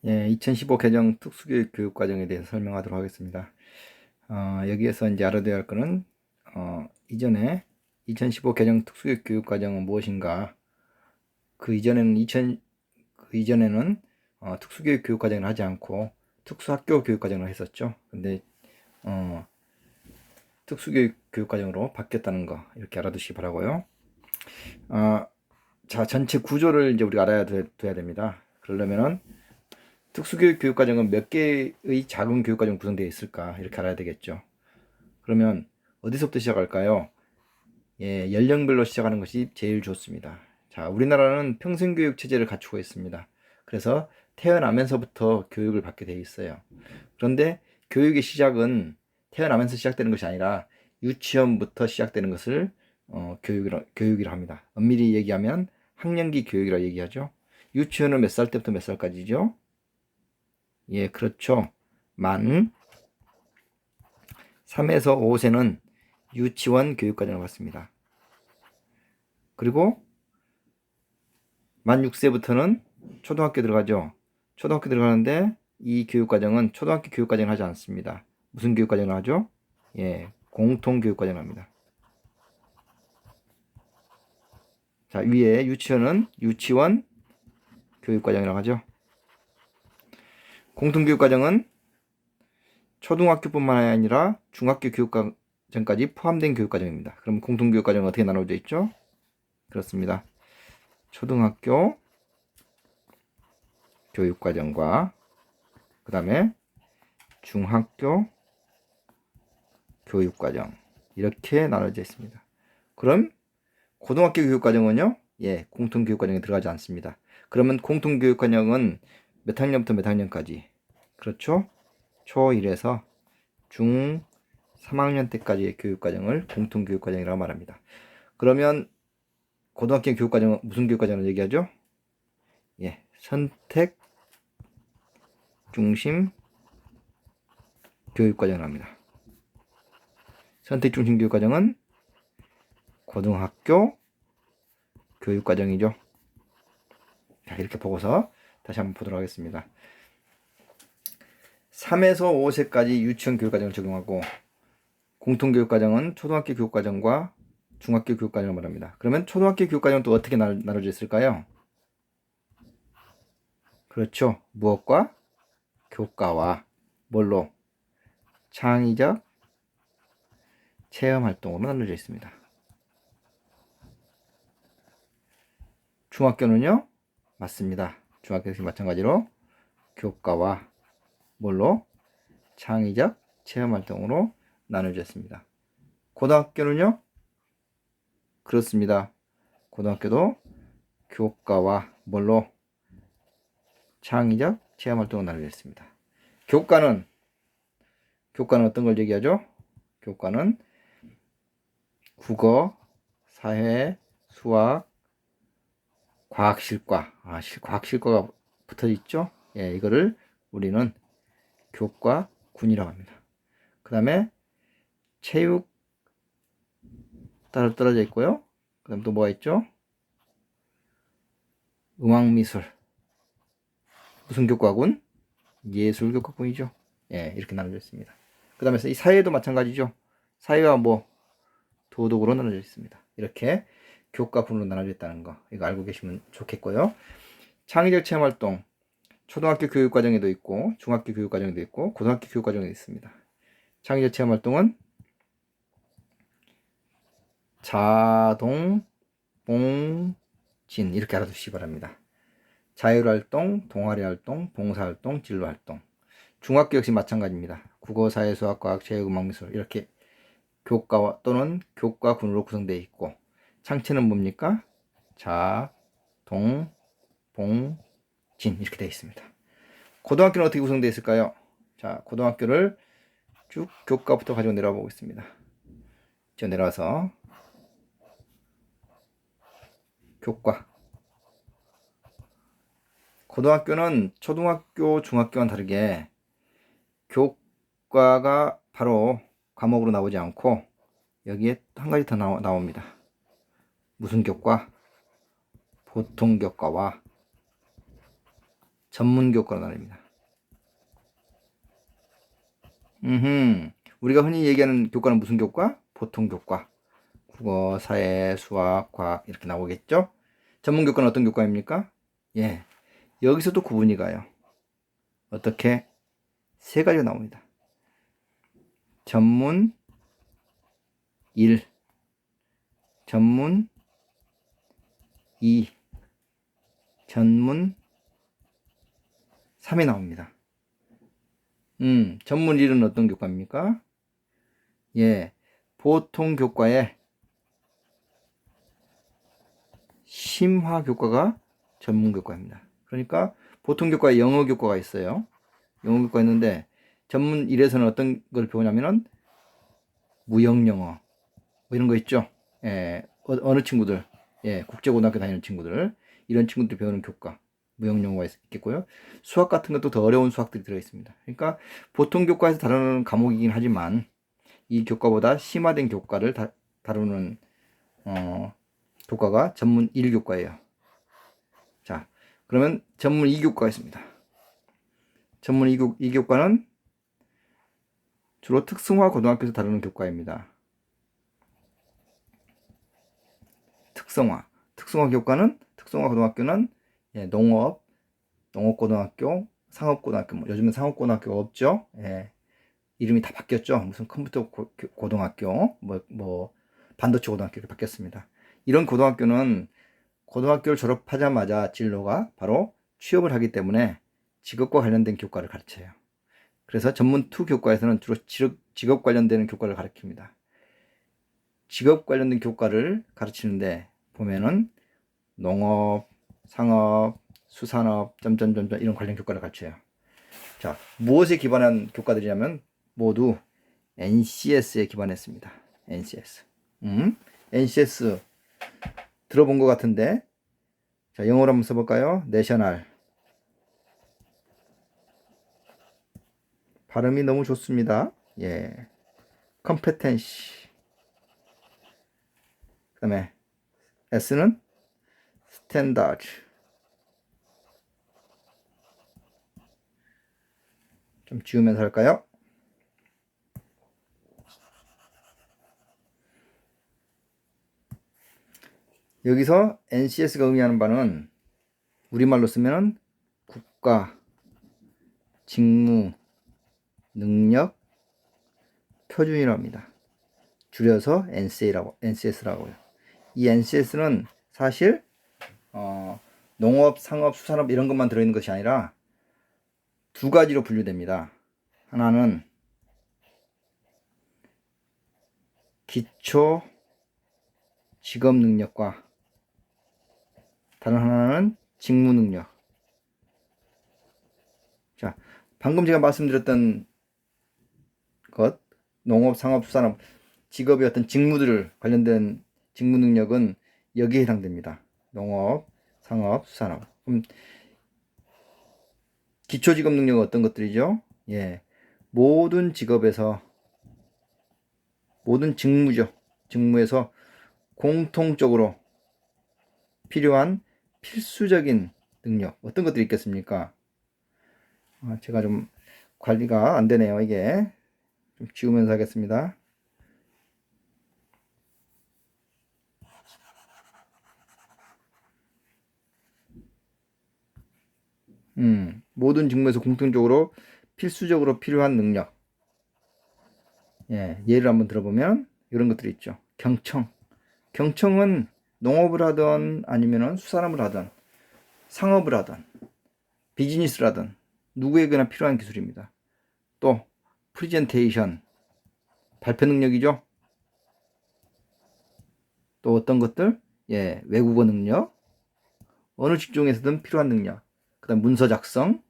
예, 2015 개정 특수교육 교육과정에 대해서 설명하도록 하겠습니다. 여기에서 이제 알아둬야 할 거는, 이전에 2015 개정 특수교육 교육과정은 무엇인가? 그 이전에는 특수교육 교육과정을 하지 않고 특수학교 교육과정을 했었죠. 근데, 특수교육 교육과정으로 바뀌었다는 거, 이렇게 알아두시기 바라고요. 자, 전체 구조를 이제 우리가 둬야 됩니다. 그러려면은, 특수교육 교육과정은 몇 개의 작은 교육과정 구성되어 있을까 이렇게 알아야 되겠죠. 그러면 어디서부터 시작할까요? 예, 연령별로 시작하는 것이 제일 좋습니다. 자, 우리나라는 평생교육 체제를 갖추고 있습니다. 그래서 태어나면서부터 교육을 받게 되어 있어요. 그런데 교육의 시작은 태어나면서 시작되는 것이 아니라 유치원부터 시작되는 것을 교육이라 합니다. 엄밀히 얘기하면 학령기 교육이라 얘기하죠. 유치원은 몇 살 때부터 몇 살까지죠? 예, 그렇죠. 만 3에서 5세는 유치원 교육과정을 받습니다. 그리고 만 6세부터는 초등학교 들어가죠. 초등학교 들어가는데 이 교육과정은 초등학교 교육과정을 하지 않습니다. 무슨 교육과정을 하죠? 예, 공통교육과정을 합니다. 자, 위에 유치원은 유치원 교육과정이라고 하죠. 공통교육과정은 초등학교뿐만 아니라 중학교 교육과정까지 포함된 교육과정입니다. 그럼 공통교육과정은 어떻게 나눠져 있죠? 그렇습니다. 초등학교 교육과정과 그 다음에 중학교 교육과정 이렇게 나눠져 있습니다. 그럼 고등학교 교육과정은요? 예, 공통교육과정에 들어가지 않습니다. 그러면 공통교육과정은 몇 학년부터 몇 학년까지? 그렇죠? 초1에서 중 3학년 때까지의 교육과정을 공통교육과정이라고 말합니다. 그러면 고등학교 교육과정은 무슨 교육과정을 얘기하죠? 예, 선택 중심 교육과정을 합니다. 선택 중심 교육과정은 고등학교 교육과정이죠. 자, 이렇게 보고서 다시 한번 보도록 하겠습니다. 3에서 5세까지 유치원 교육과정을 적용하고 공통교육과정은 초등학교 교육과정과 중학교 교육과정을 말합니다. 그러면 초등학교 교육과정은 또 어떻게 나눠져 있을까요? 그렇죠. 무엇과? 교과와 뭘로? 창의적 체험활동으로 나눠져 있습니다. 중학교는요? 맞습니다. 중학교 역시 마찬가지로 교과와 뭘로? 창의적 체험활동으로 나눠져 있습니다. 고등학교는요? 그렇습니다. 고등학교도 교과와 뭘로? 창의적 체험활동으로 나눠져 있습니다. 교과는 어떤 걸 얘기하죠? 교과는 국어, 사회, 수학, 과학실과, 과학실과가 붙어 있죠? 예, 이거를 우리는 교과군이라고 합니다. 그 다음에 체육 따로 떨어져 있고요. 그 다음 또 뭐가 있죠? 음악미술. 무슨 교과군? 예술교과군이죠. 예, 이렇게 나눠져 있습니다. 그 다음에 이 사회도 마찬가지죠. 사회와 뭐 도덕으로 나눠져 있습니다. 이렇게 교과군으로 나눠져 있다는 거 이거 알고 계시면 좋겠고요. 창의적 체험활동 초등학교 교육과정에도 있고 중학교 교육과정에도 있고 고등학교 교육과정에도 있습니다. 창의적 체험활동은 자동, 봉진 이렇게 알아두시기 바랍니다. 자율활동, 동아리활동, 봉사활동, 진로활동. 중학교 역시 마찬가지입니다. 국어, 사회, 수학, 과학, 체육, 음악, 미술 이렇게 교과 또는 교과군으로 구성되어 있고 창체는 뭡니까? 자, 동, 봉, 진 이렇게 되어 있습니다. 고등학교는 어떻게 구성되어 있을까요? 자, 고등학교를 쭉 교과부터 가지고 내려와 보겠습니다. 저 내려와서 교과. 고등학교는 초등학교, 중학교와는 다르게 교과가 바로 과목으로 나오지 않고 여기에 한 가지 더 나옵니다. 무슨 교과? 보통 교과와 전문 교과로 나뉩니다. 우리가 흔히 얘기하는 교과는 무슨 교과? 보통 교과. 국어, 사회, 수학, 과학 이렇게 나오겠죠? 전문 교과는 어떤 교과입니까? 예. 여기서도 구분이 가요. 어떻게? 세 가지가 나옵니다. 전문 1, 전문 2, 전문 3이 나옵니다. 전문 1은 어떤 교과입니까? 예. 보통 교과에 심화 교과가 전문 교과입니다. 그러니까 보통 교과에 영어 교과가 있어요. 영어 교과가 있는데 전문 1에서는 어떤 걸 배우냐면은 무역 영어 뭐 이런 거 있죠. 예, 어느 친구들, 예, 국제고등학교 다니는 친구들 이런 친구들이 배우는 교과 무역 영어가 있겠고요. 수학 같은 것도 더 어려운 수학들이 들어 있습니다. 그러니까 보통 교과에서 다루는 과목이긴 하지만 이 교과보다 심화된 교과를 다루는 교과가 전문 1교과예요. 자, 그러면 전문 2교과가 있습니다. 전문 2교과는 주로 특성화 고등학교에서 다루는 교과입니다. 특성화 교과는 특성화 고등학교는 예, 농업고등학교, 상업고등학교, 뭐 요즘은 상업고등학교가 없죠. 예, 이름이 다 바뀌었죠. 무슨 컴퓨터 고등학교, 뭐 반도체 고등학교 이렇게 바뀌었습니다. 이런 고등학교는 고등학교를 졸업하자마자 진로가 바로 취업을 하기 때문에 직업과 관련된 교과를 가르쳐요. 그래서 전문 2 교과에서는 주로 직업 관련되는 교과를 가르칩니다. 직업 관련된 교과를 가르치는데 보면은 농업, 상업, 수산업, 점점점점 이런 관련 교과를 가르쳐요. 자, 무엇에 기반한 교과들이냐면 모두 NCS에 기반했습니다. NCS. NCS 들어본 것 같은데, 자, 영어로 한번 써볼까요? 내셔널. 발음이 너무 좋습니다. 예. 컴페텐시. 그 다음에 S는 스탠다드. 좀 지우면서 할까요? 여기서 NCS가 의미하는 바는 우리말로 쓰면 국가, 직무, 능력, 표준이랍니다. 줄여서 NCS라고요. 이 NCS는 사실 농업, 상업, 수산업 이런 것만 들어있는 것이 아니라 두 가지로 분류됩니다. 하나는 기초 직업 능력과 다른 하나는 직무 능력. 자, 방금 제가 말씀드렸던 것, 농업, 상업, 수산업, 직업의 어떤 직무들을 관련된 직무 능력은 여기에 해당됩니다. 농업, 상업, 수산업. 그럼 기초 직업 능력은 어떤 것들이죠? 예, 모든 직업에서 모든 직무죠. 직무에서 공통적으로 필요한 필수적인 능력 어떤 것들이 있겠습니까? 제가 좀 관리가 안 되네요. 이게 좀 지우면서 하겠습니다. 모든 직무에서 공통적으로 필수적으로 필요한 능력. 예, 예를 한번 들어보면 이런 것들이 있죠. 경청은 농업을 하든 아니면은 수산업을 하든 상업을 하든 비즈니스를 하든 누구에게나 필요한 기술입니다. 또 프리젠테이션 발표 능력이죠. 또 어떤 것들? 예, 외국어 능력, 어느 직종에서든 필요한 능력. 그다음 문서 작성.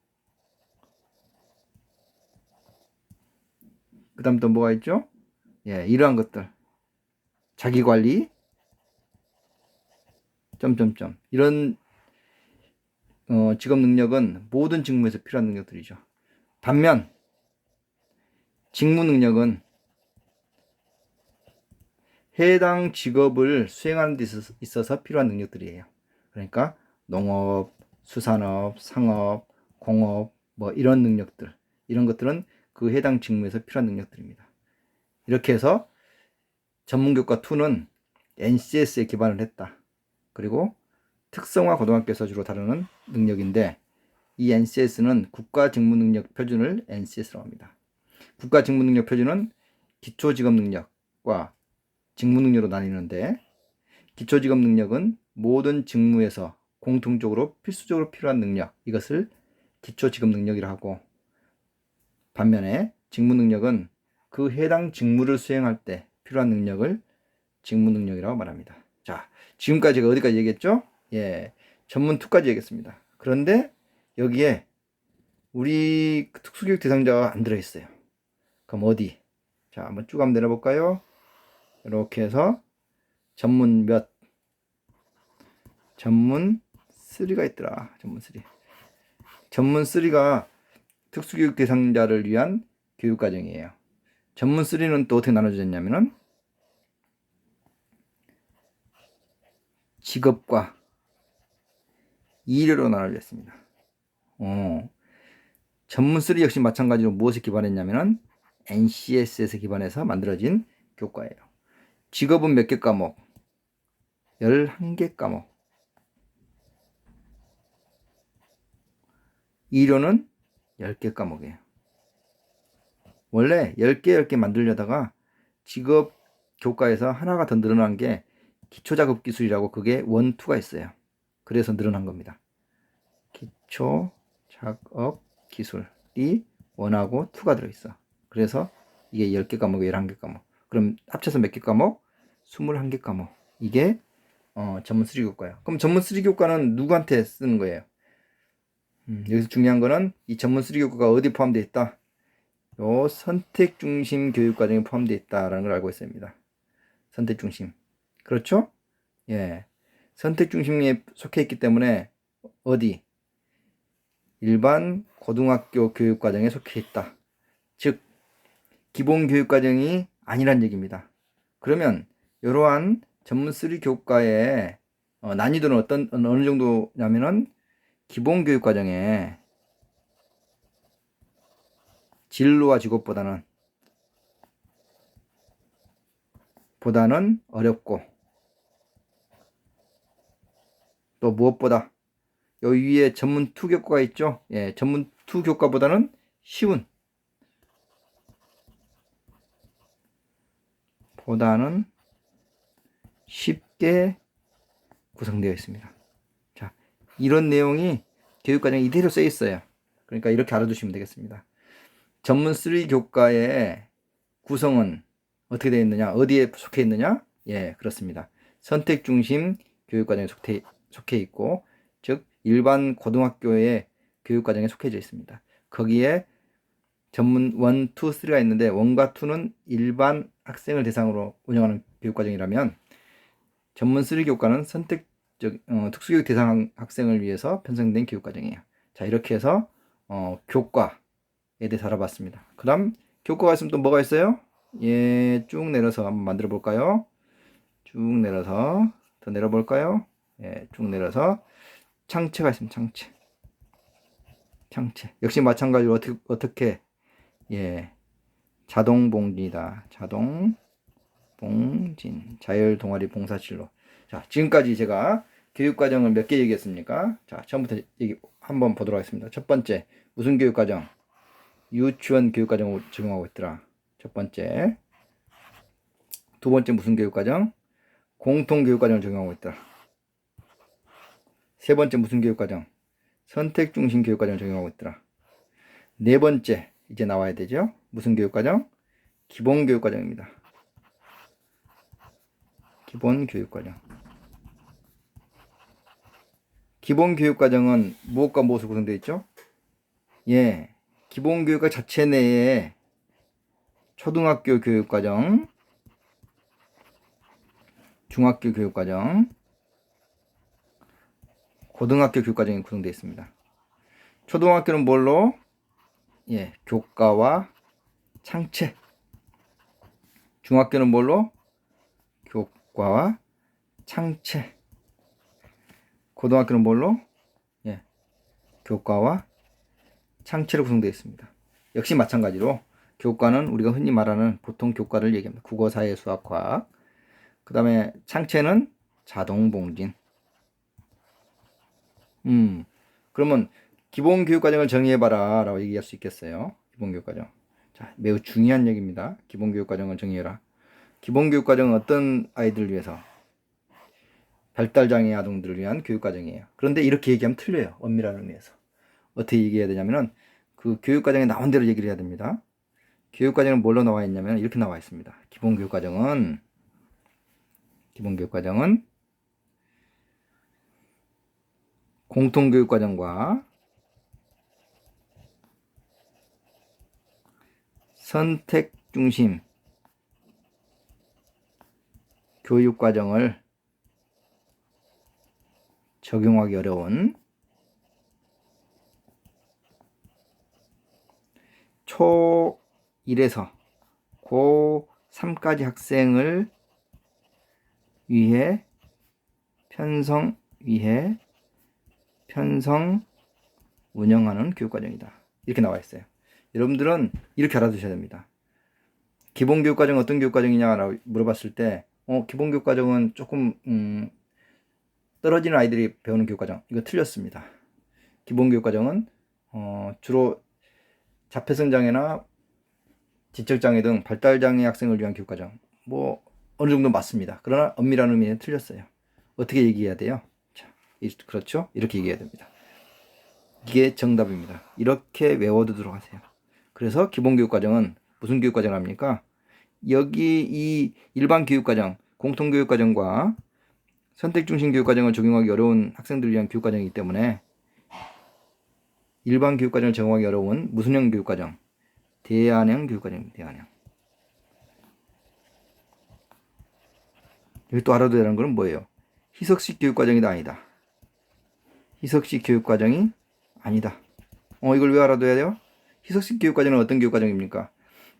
그다음 또 뭐가 있죠? 예, 이러한 것들. 자기 관리. 점점점. 이런 직업 능력은 모든 직무에서 필요한 능력들이죠. 반면 직무 능력은 해당 직업을 수행하는 데 있어서 필요한 능력들이에요. 그러니까 농업, 수산업, 상업, 공업, 뭐 이런 능력들, 이런 것들은 그 해당 직무에서 필요한 능력들입니다. 이렇게 해서 전문교과 2는 NCS에 기반을 했다. 그리고 특성화 고등학교에서 주로 다루는 능력인데, 이 NCS는 국가직무능력 표준을 NCS라고 합니다. 국가직무능력 표준은 기초직업능력과 직무능력으로 나뉘는데, 기초직업능력은 모든 직무에서 공통적으로 필수적으로 필요한 능력, 이것을 기초직업능력이라고 하고, 반면에 직무능력은 그 해당 직무를 수행할 때 필요한 능력을 직무능력이라고 말합니다. 자, 지금까지 제가 어디까지 얘기했죠? 예, 전문 2까지 얘기했습니다. 그런데 여기에 우리 특수교육 대상자가 안 들어있어요. 그럼 어디? 자, 한번 쭉 한번 내려볼까요? 이렇게 해서 전문 3가 있더라. 전문 3가 특수교육 대상자를 위한 교육과정이에요. 전문 3는 또 어떻게 나눠졌냐면은 직업과 일요로 나눠졌습니다. 전문 3 역시 마찬가지로 무엇에 기반했냐면은 NCS에서 기반해서 만들어진 교과예요. 직업은 몇 개 과목? 11개 과목. 일요는 10개 과목이에요. 원래 10개 만들려다가 직업 교과에서 하나가 더 늘어난 게 기초작업기술이라고, 그게 1, 2가 있어요. 그래서 늘어난 겁니다. 기초작업기술이 1하고 2가 들어있어. 그래서 이게 10개 과목, 11개 과목. 그럼 합쳐서 몇 개 과목? 21개 과목. 이게 전문 3 교과예요. 그럼 전문 3 교과는 누구한테 쓰는 거예요? 여기서 중요한 거는 이 전문 3 교과가 어디 포함되어 있다? 요 선택 중심 교육 과정에 포함되어 있다라는 걸 알고 있습니다. 선택 중심. 그렇죠? 예. 선택 중심에 속해 있기 때문에 어디? 일반 고등학교 교육 과정에 속해 있다. 즉 기본 교육 과정이 아니란 얘기입니다. 그러면 이러한 전문 3 교과의 난이도는 어느 정도냐면은 기본 교육 과정에 진로와 직업보다는 어렵고, 또 무엇보다 요 위에 전문 2 교과가 있죠. 예, 전문 2 교과보다는 쉬운, 쉽게 구성되어 있습니다. 자, 이런 내용이 교육과정에 이대로 써 있어요. 그러니까 이렇게 알아두시면 되겠습니다. 전문 3 교과의 구성은 어떻게 되어 있느냐? 어디에 속해 있느냐? 예, 그렇습니다. 선택 중심 교육과정에 속해 있고, 즉 일반 고등학교의 교육과정에 속해져 있습니다. 거기에 전문 1, 2, 3가 있는데 1과 2는 일반 학생을 대상으로 운영하는 교육과정이라면, 전문 3 교과는 특수교육 대상 학생을 위해서 편성된 교육과정이에요. 자, 이렇게 해서 교과에 대해서 알아봤습니다. 그 다음 교과가 있으면 또 뭐가 있어요? 예, 쭉 내려서 한번 만들어 볼까요? 쭉 내려서 더 내려볼까요? 예, 쭉 내려서 창체가 있습니다. 창체. 역시 마찬가지로 어떻게 예, 자동봉진이다. 자동봉진. 자율 동아리 봉사실로. 자, 지금까지 제가 교육과정을 몇 개 얘기했습니까? 자, 처음부터 한번 보도록 하겠습니다. 첫 번째, 무슨 교육과정? 유치원 교육과정을 적용하고 있더라. 첫 번째. 두 번째, 무슨 교육과정? 공통교육과정을 적용하고 있더라. 세 번째, 무슨 교육과정? 선택중심 교육과정을 적용하고 있더라. 네 번째, 이제 나와야 되죠? 무슨 교육과정? 기본교육과정입니다. 기본교육과정. 기본교육과정은 무엇과 무엇으로 구성되어 있죠? 예, 기본교육과 자체 내에 초등학교 교육과정, 중학교 교육과정, 고등학교 교육과정이 구성되어 있습니다. 초등학교는 뭘로? 예, 교과와 창체. 중학교는 뭘로? 교과와 창체. 고등학교는 뭘로? 예, 교과와 창체로 구성되어 있습니다. 역시 마찬가지로 교과는 우리가 흔히 말하는 보통 교과를 얘기합니다. 국어, 사회, 수학, 과학. 그 다음에 창체는 자동봉진. 그러면 기본교육과정을 정의해봐라 라고 얘기할 수 있겠어요. 기본교육과정. 자, 매우 중요한 얘기입니다. 기본교육과정을 정의해라. 기본교육과정은 어떤 아이들을 위해서? 발달장애 아동들을 위한 교육과정이에요. 그런데 이렇게 얘기하면 틀려요. 엄밀한 의미에서. 어떻게 얘기해야 되냐면은 그 교육과정에 나온 대로 얘기를 해야 됩니다. 교육과정은 뭘로 나와 있냐면 이렇게 나와 있습니다. 기본교육과정은 공통교육과정과 선택중심 교육과정을 적용하기 어려운 초1에서 고3까지 학생을 위해 편성 운영하는 교육과정이다. 이렇게 나와 있어요. 여러분들은 이렇게 알아두셔야 됩니다. 기본교육과정은 어떤 교육과정이냐라고 물어봤을 때 기본교육과정은 조금 떨어지는 아이들이 배우는 교육과정. 이거 틀렸습니다. 기본교육과정은 주로 자폐성장애나 지적장애 등 발달장애 학생을 위한 교육과정. 뭐 어느 정도 맞습니다. 그러나 엄밀한 의미는 틀렸어요. 어떻게 얘기해야 돼요? 자, 그렇죠? 이렇게 얘기해야 됩니다. 이게 정답입니다. 이렇게 외워두도록 하세요. 그래서 기본교육과정은 무슨 교육과정을 합니까? 여기 이 일반 교육과정, 공통교육과정과 선택중심 교육과정을 적용하기 어려운 학생들을 위한 교육과정이기 때문에 일반 교육과정을 적용하기 어려운 무슨형 교육과정? 대안형 교육과정입니다. 대안형. 여기 또 알아둬야 하는 것은 뭐예요? 희석식 교육과정이다 아니다. 희석식 교육과정이 아니다. 이걸 왜 알아둬야 돼요? 희석식 교육과정은 어떤 교육과정입니까?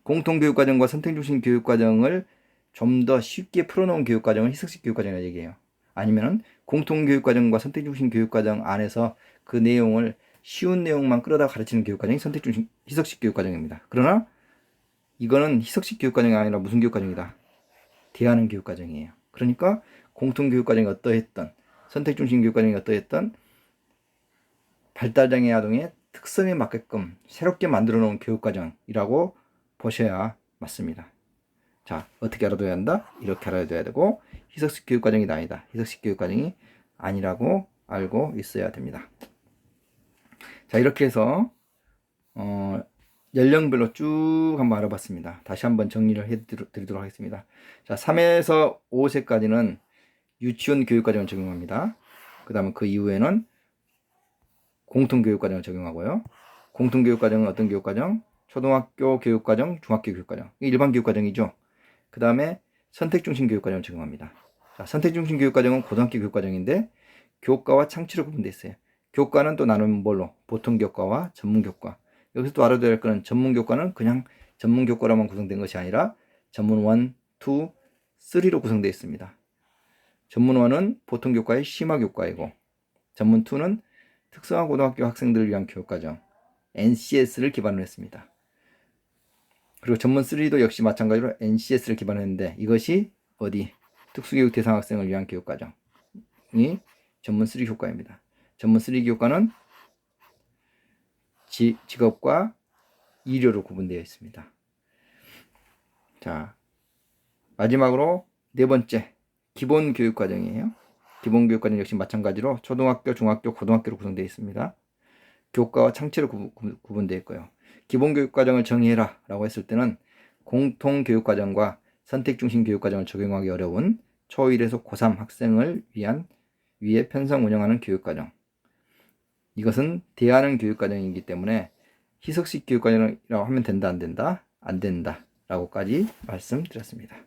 공통교육과정과 선택중심 교육과정을 좀 더 쉽게 풀어놓은 교육과정을 희석식 교육과정이라고 얘기해요. 아니면은 공통교육과정과 선택중심 교육과정 안에서 그 내용을 쉬운 내용만 끌어다 가르치는 교육과정이 선택중심 희석식 교육과정입니다. 그러나 이거는 희석식 교육과정이 아니라 무슨 교육과정이다? 대안형 교육과정이에요. 그러니까 공통교육과정이 어떠했던 선택중심 교육과정이 어떠했던 발달장애 아동의 특성에 맞게끔 새롭게 만들어 놓은 교육과정이라고 보셔야 맞습니다. 자, 어떻게 알아둬야 한다? 이렇게 알아둬야 되고 희석식 교육과정이 아니다. 희석식 교육과정이 아니라고 알고 있어야 됩니다. 자, 이렇게 해서 연령별로 쭉 한번 알아봤습니다. 다시 한번 정리를 해드리도록 하겠습니다. 자, 3에서 5세까지는 유치원 교육과정을 적용합니다. 그 다음에 그 이후에는 공통교육과정을 적용하고요. 공통교육과정은 어떤 교육과정? 초등학교 교육과정, 중학교 교육과정. 일반 교육과정이죠. 그 다음에 선택중심 교육과정을 적용합니다. 자, 선택중심 교육과정은 고등학교 교육과정인데 교과와 창체로 구분되어 있어요. 교과는 또 나누면 뭘로? 보통교과와 전문교과. 여기서 또 알아둬야 할 거는 전문교과는 그냥 전문교과로만 구성된 것이 아니라 전문 1, 2, 3로 구성되어 있습니다. 전문 1은 보통교과의 심화교과이고 전문 2는 특성화 고등학교 학생들을 위한 교육과정 NCS를 기반으로 했습니다. 그리고 전문 3도 역시 마찬가지로 NCS를 기반으로 했는데 이것이 어디? 특수교육 대상 학생을 위한 교육과정이 전문 3 교과입니다. 전문 3 교과는 직업과 일요로 구분되어 있습니다. 자, 마지막으로 네 번째 기본교육과정이에요. 기본교육과정 역시 마찬가지로 초등학교, 중학교, 고등학교로 구성되어 있습니다. 교과와 창체로 구분되어 있고요. 기본교육과정을 정의해라 라고 했을 때는 공통교육과정과 선택중심 교육과정을 적용하기 어려운 초1에서 고3 학생을 위해 편성 운영하는 교육과정. 이것은 대안형 교육과정이기 때문에 희석식 교육과정이라고 하면 된다 안 된다? 안 된다 라고까지 말씀드렸습니다.